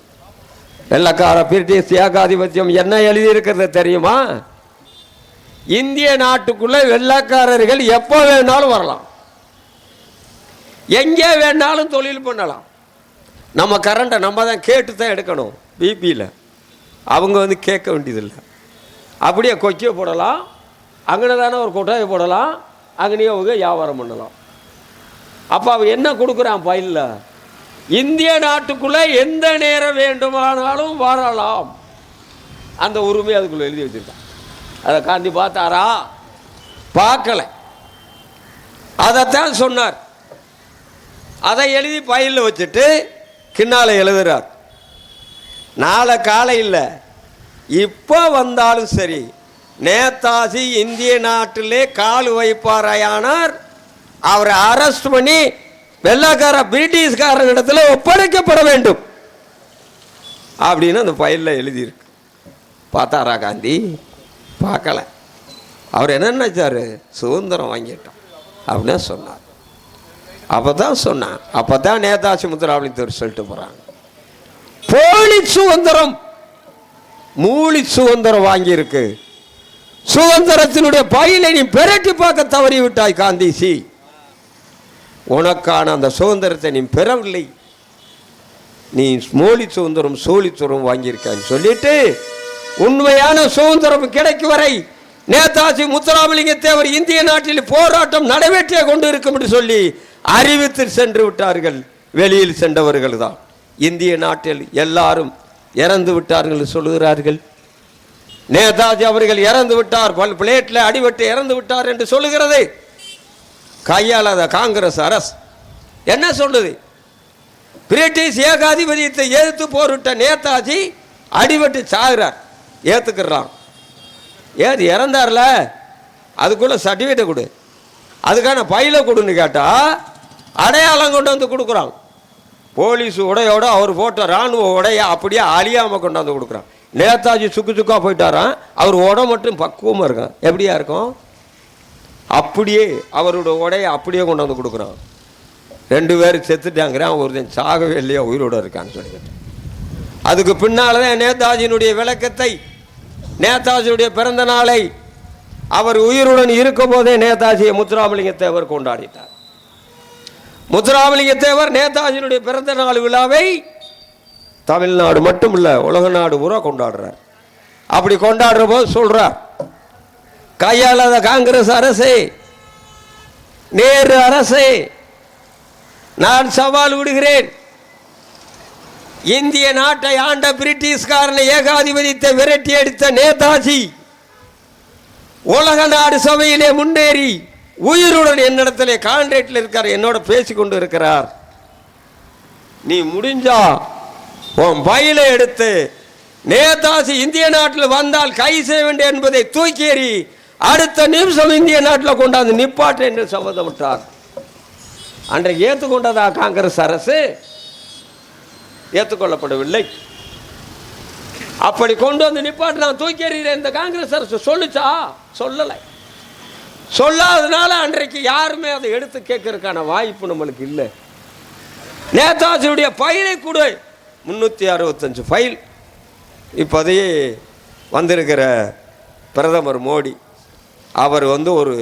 வெள்ளக்கார பிரிட்டிஷ் ஏகாதிபத்தியம் என்ன எழுதி இருக்கிறது தெரியுமா? இந்திய நாட்டுக்குள்ள வெள்ளக்காரர்கள் எப்போ வேணாலும் வரலாம், எங்கே வேணாலும் தொழில் பண்ணலாம். நம்ம கரண்டை நம்ம தான் கேட்டு தான் எடுக்கணும். பிபியில் அவங்க வந்து கேட்க வேண்டியதில்லை. அப்படியே கொக்கியை போடலாம், அங்கே தானே ஒரு கொட்டாயை போடலாம், அங்கேயே அவங்க வியாபாரம் பண்ணலாம். அப்போ அவன் என்ன கொடுக்குறான் பையில்? இந்திய நாட்டுக்குள்ளே எந்த நேரம் வேண்டுமானாலும் வரலாம், அந்த உரிமை அதுக்குள்ளே எழுதி வச்சுருக்கான். அதை காந்தி பார்த்தாரா? பார்க்கல. அதைத்தான் சொன்னார். அதை எழுதி பையில் வச்சுட்டு கிண்ணால எழுதுறார். நாளை காலையில் இப்போ வந்தாலும் சரி, நேதாஜி இந்திய நாட்டிலே கால் வைப்பாரையானார், அவரை அரெஸ்ட் பண்ணி வெள்ளக்கார பிரிட்டிஷ்காரன் இடத்துல ஒப்படைக்கப்பட வேண்டும் அப்படின்னு அந்த ஃபைலில் எழுதியிருக்கு. பார்த்தாரா காந்தி? பார்க்கல. அவர் என்ன நினைச்சாரு? சுதந்திரம் வாங்கிட்டோம் அப்படின்னு சொன்னார். அப்பதான் சொன்னான். அப்பதான் நேதாஜி முத்துராமலிங்கத்தவர் சொல்லிட்டு போறாங்க, போலி சுதந்திரம் மூலி சுதந்திரம் வாங்கியிருக்கு, சுதந்திரத்தினுடைய பையிலை நீ பெரட்டி பார்க்க தவறி விட்டாய் காந்திஜி, உனக்கான அந்த சுதந்திரத்தை நீ பெறவில்லை, நீ மோலி சுதந்திரம் சோழி சுதந்திரம் வாங்கியிருக்கான்னு சொல்லிட்டு உண்மையான சுதந்திரம் கிடைக்கும் வரை நேதாஜி முத்துராமலிங்க தேவர் இந்திய நாட்டில் போராட்டம் நடைபெற்றே கொண்டு இருக்கும் என்று சொல்லி அறிவித்து சென்று விட்டார்கள். வெளியில் சென்றவர்கள் தான் இந்திய நாட்டில் எல்லாரும் இறந்து விட்டார்கள் சொல்லுகிறார்கள். நேதாஜி அவர்கள் இறந்து விட்டார், பிளேட்ல அடிபட்டு இறந்து விட்டார் என்று சொல்லுகிறது. கையாளாத காங்கிரஸ் அரசு என்ன சொல்லுது? பிரிட்டிஷ் ஏகாதிபதியத்தை எதிர்த்து போரிட்ட நேதாஜி அடிபட்டு சாகுறார், ஏத்துக்கிறான். ஏது இறந்தார்ல, அதுக்குள்ள சர்டிஃபிகேட் கொடு, அதுக்கான பையில கொடுன்னு கேட்டா அடையாளம் கொண்டு வந்து கொடுக்குறான். போலீஸ் உடையோட அவர் போட்ட ராணுவ உடைய அப்படியே அழியாம கொண்டாந்து கொடுக்குறான். நேதாஜி சுக்கு சுக்கா போயிட்டாரான், அவர் உடை மட்டும் பக்குவமா இருக்கான். எப்படியா இருக்கும்? அப்படியே அவருடைய உடைய அப்படியே கொண்டாந்து கொடுக்குறான். 2 பேர் செத்துட்டாங்கிறான், ஒருத்தன் சாகவே இல்லையா, உயிரோட இருக்கான்னு சொல்லிட்டு. அதுக்கு பின்னால்தான் நேதாஜியினுடைய விளக்கத்தை, நேதாஜியுடைய பிறந்த நாளை அவர் உயிருடன் இருக்கும் போதே நேதாஜியை முத்துராமலிங்க தேவர் கொண்டாடிட்டார். முத்துராமலிங்க தேவர் நேதாஜியினுடைய பிறந்த நாள் விழாவை தமிழ்நாடு மட்டும் இல்ல உலக நாடு பூரா கொண்டாடுறார். அப்படி கொண்டாடுற போது சொல்றார், கையாளாத காங்கிரஸ் அரசே, நேரு அரசே, நான் சவால் விடுகிறேன். இந்திய நாட்டை ஆண்ட பிரிட்டிஷ்காரனை ஏகாதிபதியத்தை விரட்டி அடித்த நேதாஜி உலக நாடு சபையிலே முன்னேறி உயிருடன் என்னிடத்திலே கான்ட்ராக்டில் இருக்கார், என்னோட பேசிக்கொண்டு இருக்கிறார். நீ முடிஞ்சா உன் பையில எடுத்து நேதாஜி இந்திய நாட்டில் வந்தால் கை செய்ய வேண்டும் என்பதை தூக்கி எறி அடுத்த நிமிஷம் இந்திய நாட்டில் கொண்டாந்து நிப்பாட்டு என்று சம்மதமிட்டார். அன்றைக்கு ஏற்றுக்கொண்டதா காங்கிரஸ் அரசு? ஏற்றுக்கொள்ளப்படவில்லை. அப்படி கொண்டு வந்து நிப்பாட்டு நான் தூக்கி எறிகிறேன் இந்த காங்கிரஸ் அரசு சொல்லுச்சா? சொல்லலை. சொல்லாததுனால அன்றைக்கு யாருமே அதை எடுத்து கேட்கறதுக்கான வாய்ப்பு நம்மளுக்கு இல்லை. நேதாஜியுடைய ஃபைலை கூட 365 ஃபைல். இப்போதையே வந்திருக்கிற பிரதமர் மோடி அவர் ஒரு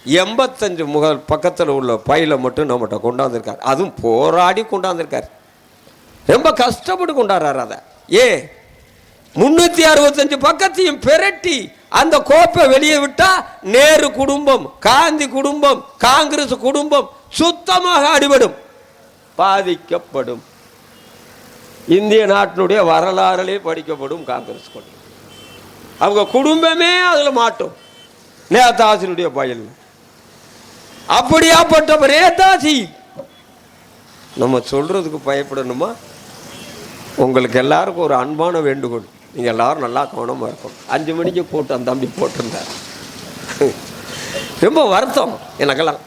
85 பக்கத்தில் உள்ள ஃபைலை மட்டும் நம்மகிட்ட கொண்டாந்துருக்கார். அதுவும் போராடி கொண்டாந்துருக்கார், ரொம்ப கஷ்டப்பட்டு கொண்டாடுறார். அதை 365 பக்கத்தையும் பெரட்டி அந்த கோப்பை வெளியே விட்டா நேரு குடும்பம், காந்தி குடும்பம், காங்கிரஸ் குடும்பம் சுத்தமாக அடிபடும், பாதிக்கப்படும். இந்திய நாட்டினுடைய வரலாறுலே படிக்கப்படும் காங்கிரஸ் கொள்கை. அவங்க குடும்பமே அதில் மாட்டோம் நேதாஜியுடைய பயல். அப்படியாப்பட்ட நேதாஜி நம்ம சொல்றதுக்கு பயப்படணுமா? உங்களுக்கு எல்லாருக்கும் ஒரு அன்பான வேண்டுகோள், நீங்க எல்லாரும் நல்லா கவனமா இருக்கணும். 5 மணிக்கு கூட்டம் தம்பி போட்டிருந்தார், ரொம்ப வருத்தம் எனக்கெல்லாம்,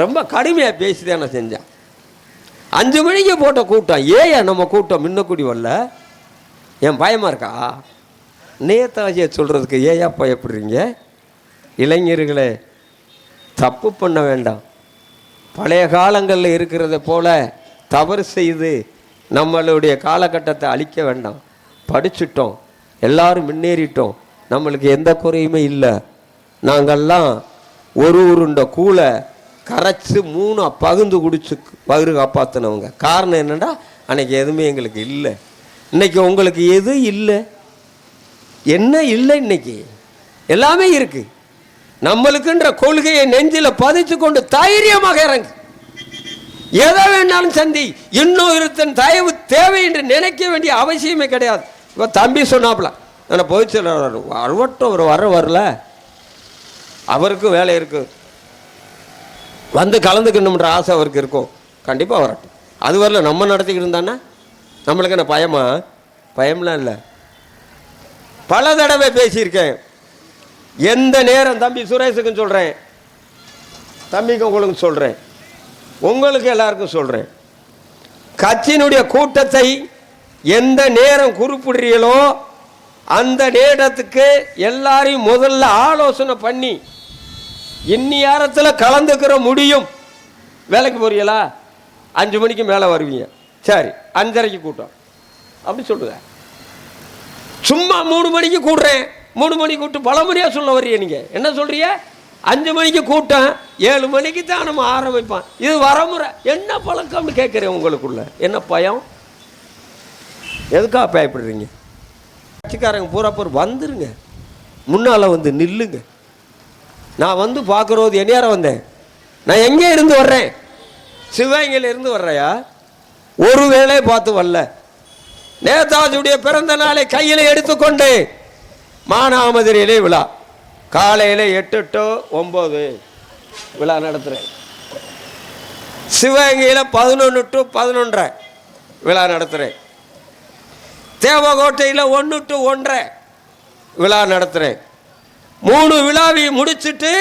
ரொம்ப கடுமையா பேசிதான் நான் செஞ்சேன். 5 மணிக்கு போட்ட கூட்டம் ஏன் நம்ம கூட்டம் முன்னக்கூடி வரல? என் பயமா இருக்கா? நேதாஜியை சொல்றதுக்கு ஏயா பயப்படுறீங்க? இளைஞர்களே, தப்பு பண்ண வேண்டாம். பழைய காலங்களில் இருக்கிறத போல தவறு செய்து நம்மளுடைய காலகட்டத்தை அழிக்க வேண்டாம். படிச்சுட்டோம், எல்லாரும் முன்னேறிட்டோம், நம்மளுக்கு எந்த குறையுமே இல்லை. நாங்கள்லாம் ஒரு உருண்டை கூளை கரைச்சி 3 பகுந்து குடிச்சு பகிர் காப்பாற்றினவங்க. காரணம் என்னடா, அன்னைக்கு எதுவுமே எங்களுக்கு இல்லை. இன்னைக்கு உங்களுக்கு எது இல்லை? என்ன இல்லை? இன்னைக்கு எல்லாமே இருக்கு. நம்மளுக்குன்ற கொள்கையை நெஞ்சில் பதிச்சு கொண்டு தைரியமாக இறங்கு, எதை வேணாலும் சந்தி. இன்னொருத்தன் தயவு தேவை என்று நினைக்க வேண்டிய அவசியமே கிடையாது. இப்போ தம்பி சொன்னாப்ல, நான் போய் சொல்ல அறுவட்டும் அவர் வரல, அவருக்கும் வேலை இருக்கு, வந்து கலந்துக்கணும்ன்ற ஆசை அவருக்கு இருக்கும், கண்டிப்பாக வரட்டும். அது வரல நம்ம நடத்திக்கிட்டு இருந்தானே நம்மளுக்கு என்ன பயமா? பயம்லாம் இல்லை. பல தடவை பேசியிருக்கேன். எந்த நேரம் தம்பி சுரேஷுக்கும் சொல்கிறேன், தம்பிக்கு உங்களுக்கு சொல்கிறேன், உங்களுக்கு எல்லாருக்கும் சொல்கிறேன், கட்சியினுடைய கூட்டத்தை எந்த நேரம் குறிப்பிடுறீங்களோ அந்த நேரத்துக்கு எல்லாரையும் முதல்ல ஆலோசனை பண்ணி இந்நேரத்தில் கலந்துக்கிற முடியும். வேலைக்கு போறீங்களா? 5 மணிக்கு மேலே வருவீங்க, சரி 5:30க்கு கூட்டம் அப்படி சொல்லுங்க. சும்மா 3 மணிக்கு கூடுறேன், 3 மணிக்கு கூட்டு பல முறையாக சொல்ல வர்றீங்க. நீங்கள் என்ன சொல்கிறீங்க? 5 மணிக்கு கூட்டம், 7 மணிக்கு தான் நம்ம ஆரம்பிப்பான். இது வரமுறை. என்ன பழக்கம்னு கேட்குறேன். உங்களுக்குள்ள என்ன பயம்? எதுக்காக பயப்படுறீங்க? கட்சிக்காரங்க பூரா பேர் வந்துருங்க, முன்னால் வந்து நில்லுங்க. நான் வந்து பார்க்குறது என்ன நேரம் வந்தேன், நான் எங்கே இருந்து வர்றேன், சிவகங்கையில் இருந்து வர்றையா, ஒரு வேளை பார்த்து வரல. நேதாஜியுடைய பிறந்த நாளை கையில் எடுத்துக்கொண்டு மானாமதுரையிலே விழா, காலையில் 8 to 9 விழா நடத்துகிறேன். சிவகங்கையில் 11 to 11:30 விழா நடத்துகிறேன். தேவகோட்டையில் 1 to 1:30 விழா நடத்துகிறேன். 3 விழாவையும் முடிச்சுட்டு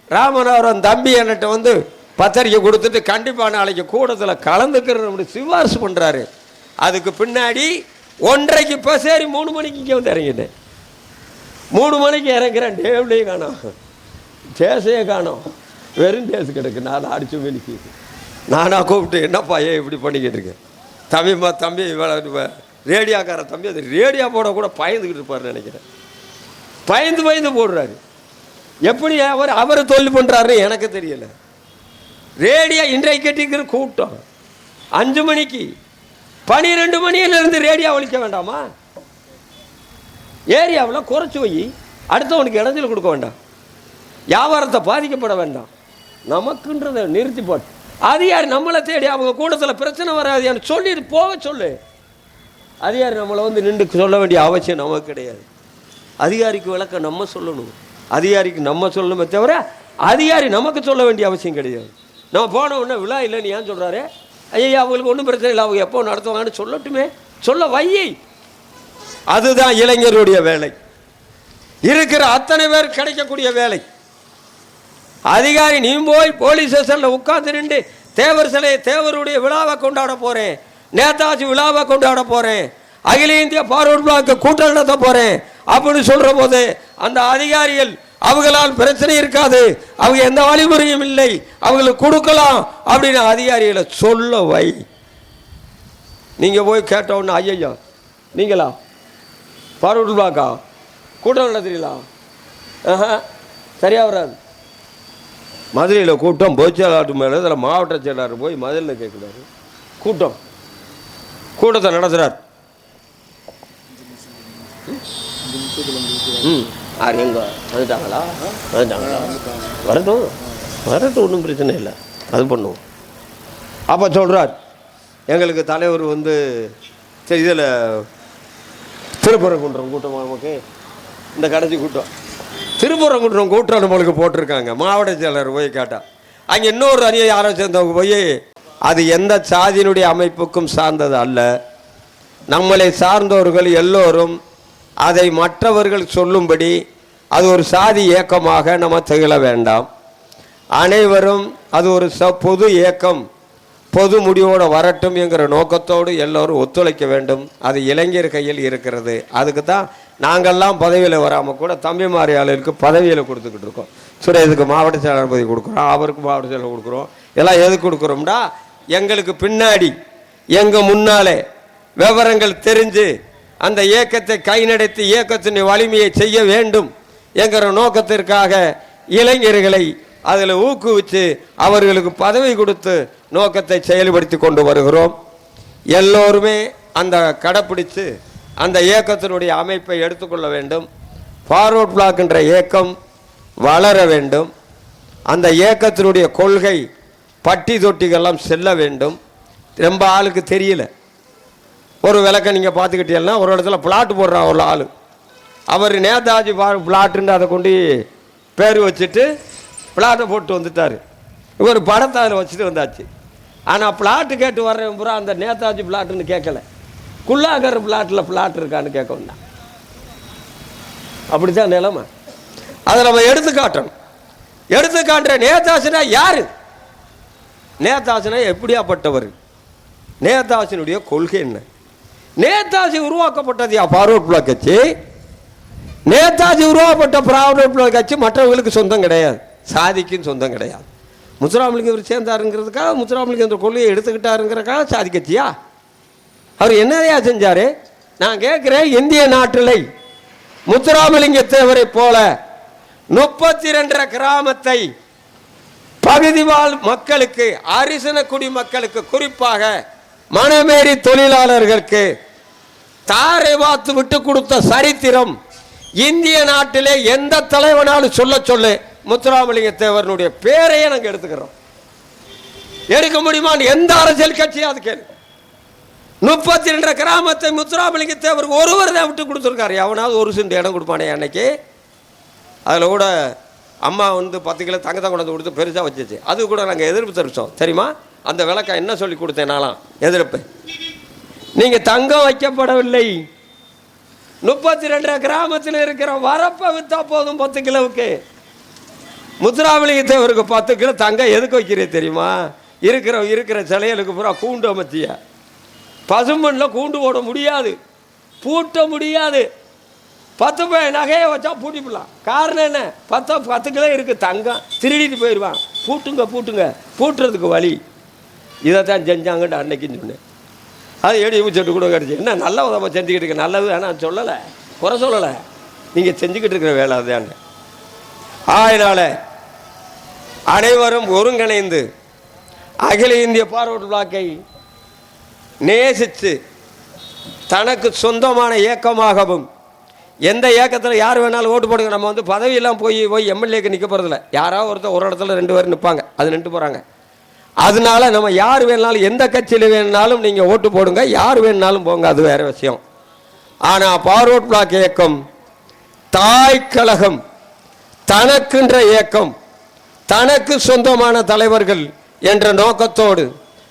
ராமநாதன் தம்பி என்கிட்ட வந்து பத்திரிக்கை கொடுத்துட்டு கண்டிப்பாக நாளைக்கு கூட்டத்தில் கலந்துக்கிறேன் சிபாரிசு பண்ணுறாரு. அதுக்கு பின்னாடி 1:30க்கு இப்போ சரி 3 மணிக்கு இங்கே வந்து இறங்கிட்டேன். 3 மணிக்கு இறங்குறேன், டேபிளையும் காணோம், டேஸையே காணோம், வெறும் டேஸ் கிடக்கு. நான் அடிச்சு வெளிக்கு நானாக கூப்பிட்டு என்னப்பா ஏன் இப்படி பண்ணிக்கிட்டு இருக்கேன், தம்பி ரேடியோக்கார தம்பி, அது ரேடியோ போட கூட பயந்துக்கிட்டு இருப்பார்னு நினைக்கிறேன். பயந்து போடுறாரு. எப்படி அவர் தொழில் பண்ணுறாருன்னு எனக்கு தெரியலை. ரேடியோ இன்றைக்கு கட்டிக்கிற கூட்டம் 5 மணிக்கு 12 மணியிலிருந்து ரேடியோ ஒழிக்க வேண்டாமா? ஏரியாவில் குறைச்சி வை, அடுத்தவனுக்கு இடைஞ்சல் கொடுக்க வேண்டாம், வியாபாரத்தை பாதிக்கப்பட வேண்டாம், நமக்குன்றதை நிறுத்தி போட்டு அதிகாரி நம்மளை தேடி அவங்க கூட்டத்தில் பிரச்சனை வராதுன்னு சொல்லிட்டு போக சொல்லு. அதிகாரி நம்மளை வந்து நின்று சொல்ல வேண்டிய அவசியம் நமக்கு கிடையாது. அதிகாரிக்கு விளக்க நம்ம சொல்லணும், அதிகாரிக்கு நம்ம சொல்லணுமே தவிர அதிகாரி நமக்கு சொல்ல வேண்டிய அவசியம் கிடையாது. நம்ம போன உடனே விழா இல்லைன்னு ஏன் சொல்கிறாரு, ஐயா அவங்களுக்கு ஒன்றும் பிரச்சனை இல்லை, அவங்க எப்போ நடத்துவாங்கன்னு சொல்லட்டுமே, சொல்ல வையை. அதுதான் இளைஞருடைய வேலை, இருக்கிற அத்தனை பேர் கிடைக்கக்கூடிய வேலை. அதிகாரி நீ போய் போலீஸ் ஸ்டேஷனில் உட்கார்ந்து நின்று தேவர் சிலையை தேவருடைய விழாவை கொண்டாட போகிறேன், நேதாஜி விழாவை கொண்டாட போகிறேன், அகில இந்திய பார்வர்ட் பிளாக் கூட்டம் நடத்த போகிறேன் அப்படின்னு சொல்கிற போது அந்த அதிகாரிகள் அவங்களால் பிரச்சனை இருக்காது, அவங்க எந்த வழிமுறையும் இல்லை, அவங்களுக்கு கொடுக்கலாம் அப்படின்னு அதிகாரிகளை சொல்ல வை. நீங்கள் போய் கேட்டோன்னு ஐயா நீங்களா பார்வர்ட் பிளாக்கா கூட்டம் நடத்துறீங்களா, சரியாக வராது. மதுரையில் கூட்டம் பொதுச்செயலாளர் மேலே இதில் மாவட்ட செயலாளர் போய் மதுரையில் கேட்குறாரு, கூட்டத்தை நடத்துகிறார். எங்க வந்துட்டாங்களா வரட்டும் ஒன்றும் பிரச்சனை இல்லை, அது பண்ணுவோம். அப்போ சொல்கிறார் எங்களுக்கு தலைவர் வந்து சரி இதில் திருப்பரங்குன்றம் கூட்டம், நமக்கு இந்த கடைசி கூட்டம் திருப்பரங்குன்றம் கூட்டம் நம்மளுக்கு போட்டிருக்காங்க. மாவட்ட செயலர் போய் கேட்டால் அங்கே இன்னொரு அணியை யாரோ சேர்ந்தவங்க போய் அது எந்த சாதியினுடைய அமைப்புக்கும் சார்ந்தது அல்ல, நம்மளை சார்ந்தவர்கள் எல்லோரும் அதை மற்றவர்கள் சொல்லும்படி அது ஒரு சாதி இயக்கமாக நம்ம திகழ வேண்டாம், அனைவரும் அது ஒரு பொது இயக்கம், பொது முடிவோடு வரட்டும் என்கிற நோக்கத்தோடு எல்லோரும் ஒத்துழைக்க வேண்டும். அது இளைஞர் கையில் இருக்கிறது. அதுக்கு தான் நாங்கள்லாம் பதவியில் வராமல் கூட தம்பிமாரியாளருக்கு பதவியில் கொடுத்துக்கிட்டு இருக்கோம். சுரேஷுக்கு மாவட்ட செயலாளர் பதவி கொடுக்குறோம், அவருக்கு மாவட்ட செயலர் கொடுக்குறோம். எல்லாம் எதுக்கு கொடுக்குறோம்னா எங்களுக்கு பின்னாடி எங்கள் முன்னாலே விவரங்கள் தெரிஞ்சு அந்த இயக்கத்தை கை நடத்தி இயக்கத்தின் வலிமையை செய்ய வேண்டும் என்கிற நோக்கத்திற்காக இளைஞர்களை அதில் ஊக்குவித்து அவர்களுக்கு பதவி கொடுத்து நோக்கத்தை செயல்படுத்தி கொண்டு வருகிறோம். எல்லோருமே அந்த கடைப்பிடித்து அந்த இயக்கத்தினுடைய அமைப்பை எடுத்துக்கொள்ள வேண்டும். ஃபார்வர்ட் பிளாக் என்ற இயக்கம் வளர வேண்டும். அந்த இயக்கத்தினுடைய கொள்கை பட்டி தொட்டிகள்லாம் செல்ல வேண்டும். ரொம்ப ஆளுக்கு தெரியல. ஒரு விளக்க நீங்கள் பார்த்துக்கிட்டீங்கன்னா ஒரு இடத்துல பிளாட் போடுறான் ஒரு ஆள், அவர் நேதாஜி பிளாட்டுன்னு அதை கொண்டு பேர் வச்சுட்டு பிளாட்டை போட்டு வந்துட்டார். இவர் படத்தை அதில் வச்சுட்டு வந்தாச்சு. ஆனால் பிளாட்டு கேட்டு வர்றவன் பூரா அந்த நேதாஜி பிளாட்டுன்னு கேட்கல, குல்லாகர் பிளாட்டில் பிளாட் இருக்கான்னு கேட்க வந்தான். அப்படித்தான் நிலைமை. அதை நம்ம எடுத்து காட்டணும். எடுத்து காட்டுற நேதாஜினா யாரு, நேதாஜினா எப்படியாப்பட்டவர், நேதாஜினுடைய கொள்கை என்ன, நேதாஜி உருவாக்கப்பட்டது ஃபார்வர்ட் பிளாக் கட்சி. நேதாஜி உருவாக்கப்பட்ட ஃபார்வர்ட் பிளாக் கட்சி மற்றவர்களுக்கு சொந்தம் கிடையாது, சாதிக்கும் சொந்தம் கிடையாது. முத்துராமலிங்கம் இவர் சேர்ந்தாருங்கிறதுக்காக முத்துராமலிங்கம் இந்த கொள்கையை எடுத்துக்கிட்டாருங்கிறதுக்காக சாதி கட்சியா? அவர் என்னதையா செஞ்சார்? நான் கேட்குறேன், இந்திய நாட்டில் முத்துராமலிங்க தேவரை போல 32 கிராமத்தை பகுதிவாழ் மக்களுக்கு, அரிசன குடி மக்களுக்கு, குறிப்பாக மணமேரி தொழிலாளர்களுக்கு தாரை வாத்து விட்டு கொடுத்த சரித்திரம் இந்திய நாட்டிலே எந்த தலைவனாலும் சொல்ல சொல்லு முத்துராமலிங்க தேவரனுடைய பேரையே நாங்கள் எடுத்துக்கிறோம். எடுக்க முடியுமான்னு எந்த அரசியல் கட்சியாவது கேள்வி. 32 கிராமத்தை முத்துராமலிங்க தேவருக்கு ஒருவர் தான் விட்டு கொடுத்துருக்காரு. எவனாவது ஒரு சென்ட் இடம் கொடுப்பானே அன்னைக்கு. அதில் கூட அம்மா 10 கிலோ தங்கத்தை கொண்டு கொடுத்து பெருசாக வச்சிச்சு. அது கூட நாங்கள் எதிர்ப்பு தெரிவித்தோம் தெரியுமா? அந்த விளக்கம் என்ன சொல்லி கொடுத்தேன் நான்லாம் எதிர்ப்பு. நீங்கள் தங்கம் வைக்கப்படவில்லை. 32 கிராமத்தில் இருக்கிற வரப்பை விற்றா போதும் 10 கிலோவுக்கு. முத்துராமலிங்க தேவருக்கு 10 கிலோ தங்கம் எதுக்கு வைக்கிறே தெரியுமா? இருக்கிற சிலைகளுக்கு பூரா கூண்டு அமைச்சிய பசுமண்ணில் கூண்டு போட முடியாது, பூட்ட முடியாது. 10 நகையை வச்சா பூட்டிப்படலாம். காரணம் என்ன? 10 கிலோ இருக்குது தங்கம், திருடிட்டு போயிடுவான். பூட்டுங்க பூட்டுறதுக்கு வழி. இதைத்தான் செஞ்சாங்கன்னு அன்னைக்குன்னு சொன்னேன். அது ஏடி செட்டு கூட கிடச்சி. என்ன நல்ல உதவ செஞ்சுக்கிட்டு இருக்க, நல்லது ஆனால் சொல்லலை, குறை சொல்லலை. நீங்கள் செஞ்சுக்கிட்டு இருக்கிற வேலை அதுதான். அதனால் அனைவரும் ஒருங்கிணைந்து அகில இந்திய பார்வர்டு பிளாக்கை நேசித்து தனக்கு சொந்தமான இயக்கமாகவும், எந்த இயக்கத்தில் யார் வேணாலும் ஓட்டு போடுங்க. நம்ம பதவியெல்லாம் போய் எம்எல்ஏக்கு நிற்க போகிறதில்ல. யாராவது ஒருத்தர் ஒரு இடத்துல 2 பேர் நிற்பாங்க, அது நின்று போகிறாங்க. அதனால நம்ம யார் வேணாலும் எந்த கட்சியில் வேணுனாலும் நீங்கள் ஓட்டு போடுங்க, யார் வேணுனாலும் போங்க, அது வேறு விஷயம். ஆனால் பார்வர்ட் பிளாக் இயக்கம் தாய் கழகம், தனக்குன்ற இயக்கம், தனக்கு சொந்தமான தலைவர்கள் என்ற நோக்கத்தோடு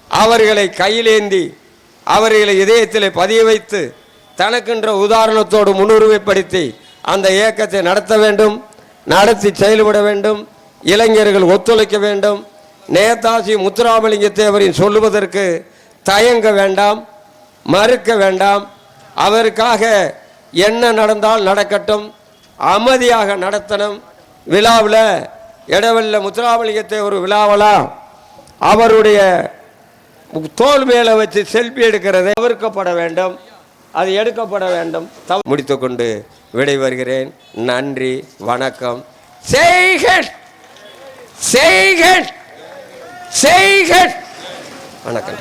அவர்களை கையிலேந்தி அவர்களை இதயத்தில் பதிய வைத்து தனக்கென்ற உதாரணத்தோடு முன்னுரிமைப்படுத்தி அந்த இயக்கத்தை நடத்த வேண்டும், நடத்தி செயல்பட வேண்டும். இளைஞர்கள் ஒத்துழைக்க வேண்டும். நேதாஜி முத்துராமலிங்க தேவரின் சொல்லுவதற்கு தயங்க வேண்டாம், மறுக்க வேண்டாம். அவருக்காக என்ன நடந்தால் நடக்கட்டும், அமைதியாக நடத்தணும். விழாவில் இடவெல்ல முத்துராமலிங்க தேவர் விழாவெல்லாம் அவருடைய தோல் மேலே வச்சு செல்ஃபி எடுக்கிறதை தவிர்க்கப்பட வேண்டும், அது எடுக்கப்பட வேண்டும். முடித்துக்கொண்டு விடைபெறுகிறேன். நன்றி, வணக்கம். வணக்கம்.